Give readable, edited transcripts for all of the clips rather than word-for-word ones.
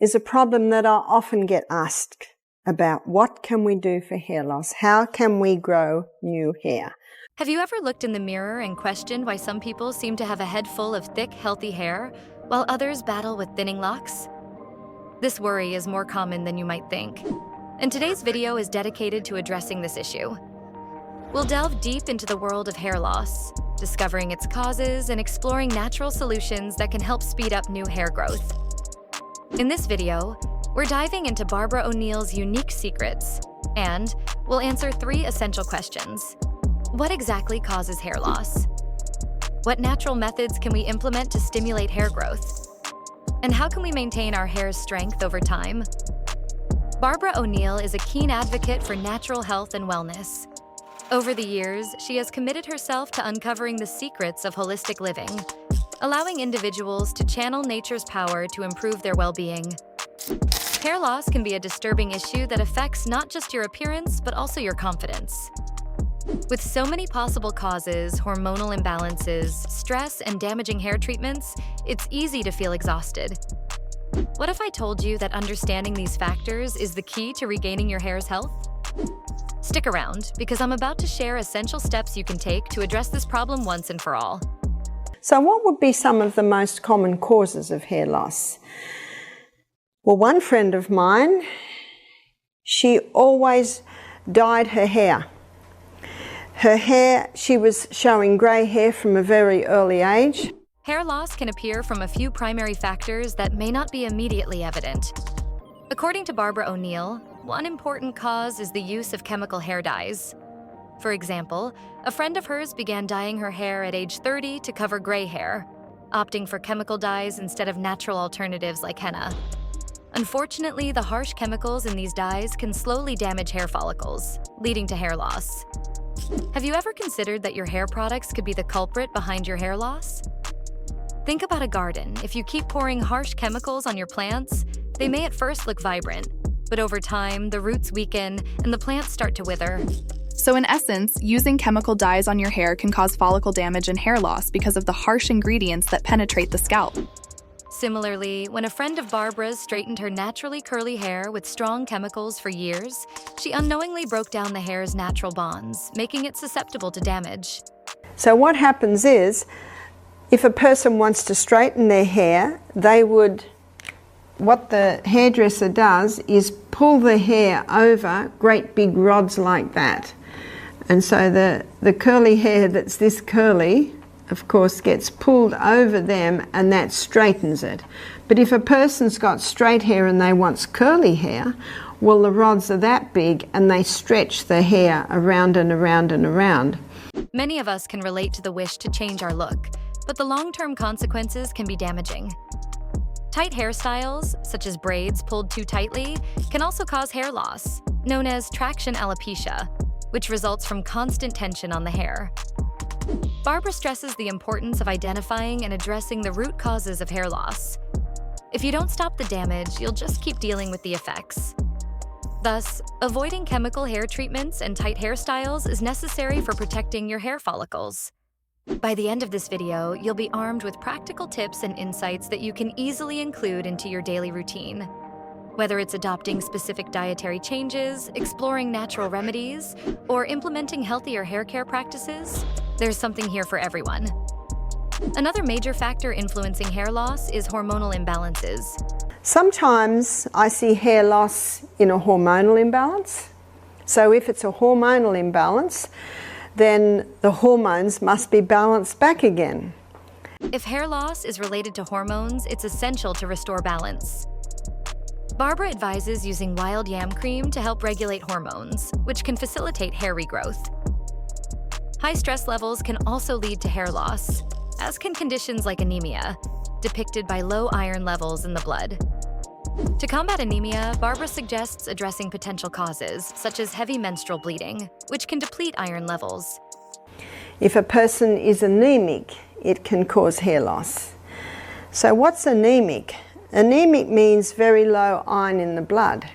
is a problem that I often get asked about. What can we do for hair loss? How can we grow new hair? Have you ever looked in the mirror and questioned why some people seem to have a head full of thick, healthy hair, while others battle with thinning locks? This worry is more common than you might think, and today's video is dedicated to addressing this issue. We'll delve deep into the world of hair loss, discovering its causes and exploring natural solutions that can help speed up new hair growth. In this video, we're diving into Barbara O'Neill's unique secrets, and we'll answer 3 essential questions. What exactly causes hair loss? What natural methods can we implement to stimulate hair growth? And how can we maintain our hair's strength over time? Barbara O'Neill is a keen advocate for natural health and wellness. Over the years, she has committed herself to uncovering the secrets of holistic living, allowing individuals to channel nature's power to improve their well-being. Hair loss can be a disturbing issue that affects not just your appearance, but also your confidence. With so many possible causes, hormonal imbalances, stress, and damaging hair treatments, it's easy to feel exhausted. What if I told you that understanding these factors is the key to regaining your hair's health? Stick around, because I'm about to share essential steps you can take to address this problem once and for all. So what would be some of the most common causes of hair loss? Well, one friend of mine, she always dyed her hair. Her hair, she was showing grey hair from a very early age. Hair loss can appear from a few primary factors that may not be immediately evident. According to Barbara O'Neill, one important cause is the use of chemical hair dyes. For example, a friend of hers began dyeing her hair at age 30 to cover grey hair, opting for chemical dyes instead of natural alternatives like henna. Unfortunately, the harsh chemicals in these dyes can slowly damage hair follicles, leading to hair loss. Have you ever considered that your hair products could be the culprit behind your hair loss? Think about a garden. If you keep pouring harsh chemicals on your plants, they may at first look vibrant, but over time, the roots weaken and the plants start to wither. So in essence, using chemical dyes on your hair can cause follicle damage and hair loss because of the harsh ingredients that penetrate the scalp. Similarly, when a friend of Barbara's straightened her naturally curly hair with strong chemicals for years, she unknowingly broke down the hair's natural bonds, making it susceptible to damage. So what happens is, if a person wants to straighten their hair, what the hairdresser does is pull the hair over great big rods like that. And so the curly hair that's this curly, of course, gets pulled over them and that straightens it. But if a person's got straight hair and they want curly hair, well, the rods are that big and they stretch the hair around and around and around. Many of us can relate to the wish to change our look, but the long-term consequences can be damaging. Tight hairstyles, such as braids pulled too tightly, can also cause hair loss, known as traction alopecia, which results from constant tension on the hair. Barbara stresses the importance of identifying and addressing the root causes of hair loss. If you don't stop the damage, you'll just keep dealing with the effects. Thus, avoiding chemical hair treatments and tight hairstyles is necessary for protecting your hair follicles. By the end of this video, you'll be armed with practical tips and insights that you can easily include into your daily routine. Whether it's adopting specific dietary changes, exploring natural remedies, or implementing healthier hair care practices, there's something here for everyone. Another major factor influencing hair loss is hormonal imbalances. Sometimes I see hair loss in a hormonal imbalance. So if it's a hormonal imbalance, then the hormones must be balanced back again. If hair loss is related to hormones, it's essential to restore balance. Barbara advises using wild yam cream to help regulate hormones, which can facilitate hair regrowth. High stress levels can also lead to hair loss, as can conditions like anemia, depicted by low iron levels in the blood. To combat anemia, Barbara suggests addressing potential causes, such as heavy menstrual bleeding, which can deplete iron levels. If a person is anemic, it can cause hair loss. So what's anemic? Anemic means very low iron in the blood.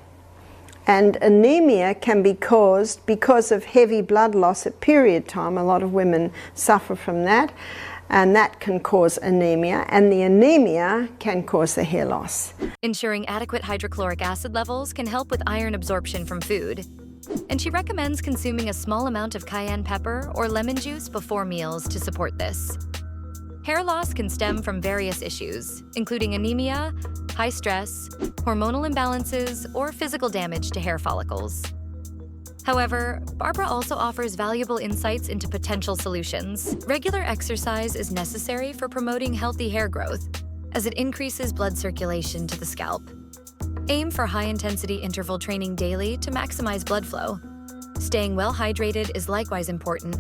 And anemia can be caused because of heavy blood loss at period time. A lot of women suffer from that. and that can cause anemia, and the anemia can cause the hair loss. Ensuring adequate hydrochloric acid levels can help with iron absorption from food. And she recommends consuming a small amount of cayenne pepper or lemon juice before meals to support this. Hair loss can stem from various issues, including anemia, high stress, hormonal imbalances, or physical damage to hair follicles. However, Barbara also offers valuable insights into potential solutions. Regular exercise is necessary for promoting healthy hair growth, as it increases blood circulation to the scalp. Aim for high-intensity interval training daily to maximize blood flow. Staying well hydrated is likewise important.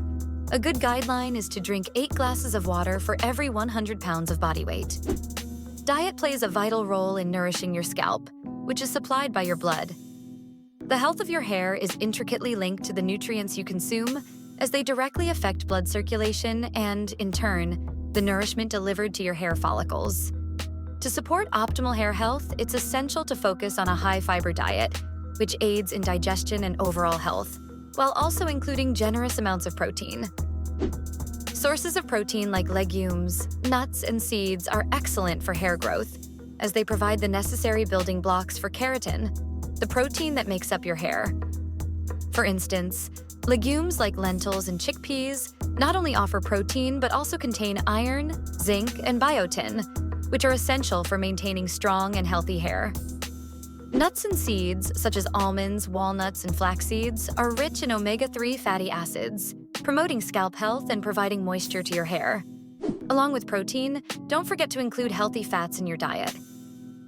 A good guideline is to drink 8 glasses of water for every 100 pounds of body weight. Diet plays a vital role in nourishing your scalp, which is supplied by your blood. The health of your hair is intricately linked to the nutrients you consume, as they directly affect blood circulation and, in turn, the nourishment delivered to your hair follicles. To support optimal hair health, it's essential to focus on a high-fiber diet, which aids in digestion and overall health, while also including generous amounts of protein. Sources of protein like legumes, nuts, and seeds are excellent for hair growth, as they provide the necessary building blocks for keratin, the protein that makes up your hair. For instance, legumes like lentils and chickpeas not only offer protein but also contain iron, zinc, and biotin, which are essential for maintaining strong and healthy hair. Nuts and seeds, such as almonds, walnuts, and flax seeds, are rich in omega-3 fatty acids, promoting scalp health and providing moisture to your hair. Along with protein, don't forget to include healthy fats in your diet.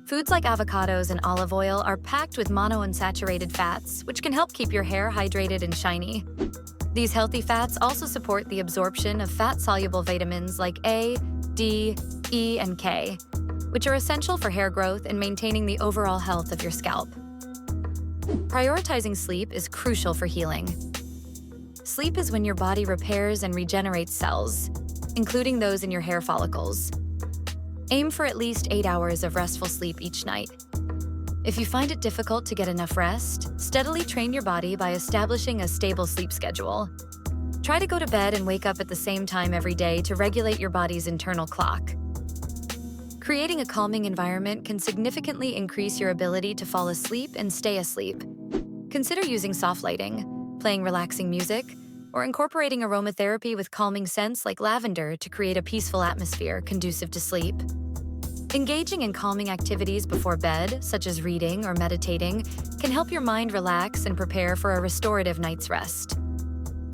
Foods like avocados and olive oil are packed with monounsaturated fats, which can help keep your hair hydrated and shiny. These healthy fats also support the absorption of fat-soluble vitamins like A, D, E, and K, which are essential for hair growth and maintaining the overall health of your scalp. Prioritizing sleep is crucial for healing. Sleep is when your body repairs and regenerates cells, including those in your hair follicles. Aim for at least 8 hours of restful sleep each night. If you find it difficult to get enough rest, steadily train your body by establishing a stable sleep schedule. Try to go to bed and wake up at the same time every day to regulate your body's internal clock. Creating a calming environment can significantly increase your ability to fall asleep and stay asleep. Consider using soft lighting, playing relaxing music, or incorporating aromatherapy with calming scents like lavender to create a peaceful atmosphere conducive to sleep. Engaging in calming activities before bed, such as reading or meditating, can help your mind relax and prepare for a restorative night's rest.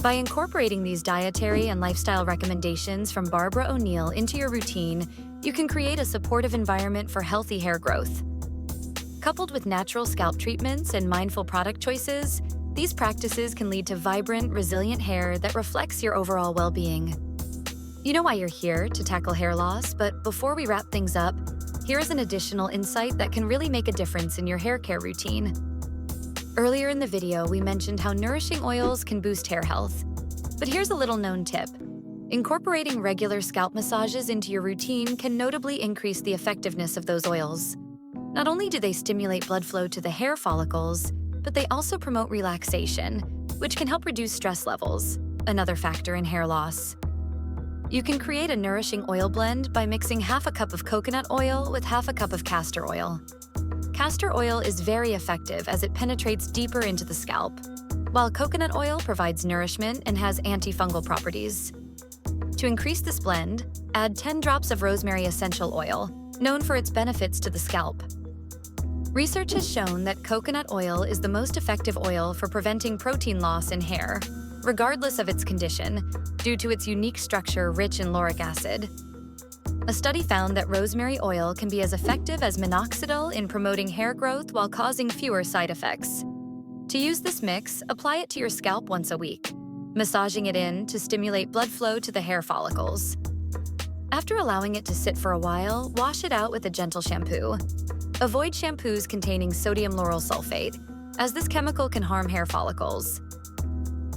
By incorporating these dietary and lifestyle recommendations from Barbara O'Neill into your routine, you can create a supportive environment for healthy hair growth. Coupled with natural scalp treatments and mindful product choices, these practices can lead to vibrant, resilient hair that reflects your overall well-being. You know why you're here, to tackle hair loss, but before we wrap things up, here is an additional insight that can really make a difference in your hair care routine. Earlier in the video, we mentioned how nourishing oils can boost hair health. But here's a little known tip. Incorporating regular scalp massages into your routine can notably increase the effectiveness of those oils. Not only do they stimulate blood flow to the hair follicles, but they also promote relaxation, which can help reduce stress levels, another factor in hair loss. You can create a nourishing oil blend by mixing half a cup of coconut oil with half a cup of castor oil. Castor oil is very effective as it penetrates deeper into the scalp, while coconut oil provides nourishment and has antifungal properties. To increase this blend, add 10 drops of rosemary essential oil, known for its benefits to the scalp. Research has shown that coconut oil is the most effective oil for preventing protein loss in hair, regardless of its condition, due to its unique structure rich in lauric acid. A study found that rosemary oil can be as effective as minoxidil in promoting hair growth while causing fewer side effects. To use this mix, apply it to your scalp once a week, massaging it in to stimulate blood flow to the hair follicles. After allowing it to sit for a while, wash it out with a gentle shampoo. Avoid shampoos containing sodium lauryl sulfate, as this chemical can harm hair follicles.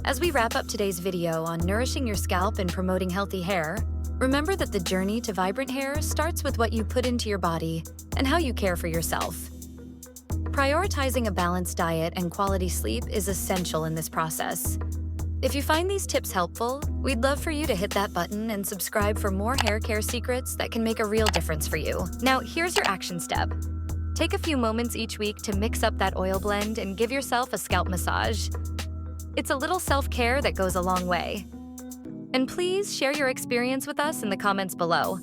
As we wrap up today's video on nourishing your scalp and promoting healthy hair, remember that the journey to vibrant hair starts with what you put into your body and how you care for yourself. Prioritizing a balanced diet and quality sleep is essential in this process. If you find these tips helpful, we'd love for you to hit that button and subscribe for more hair care secrets that can make a real difference for you. Now, here's your action step. Take a few moments each week to mix up that oil blend and give yourself a scalp massage. It's a little self-care that goes a long way. And please share your experience with us in the comments below.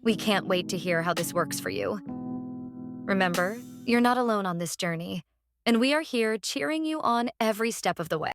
We can't wait to hear how this works for you. Remember, you're not alone on this journey, and we are here cheering you on every step of the way.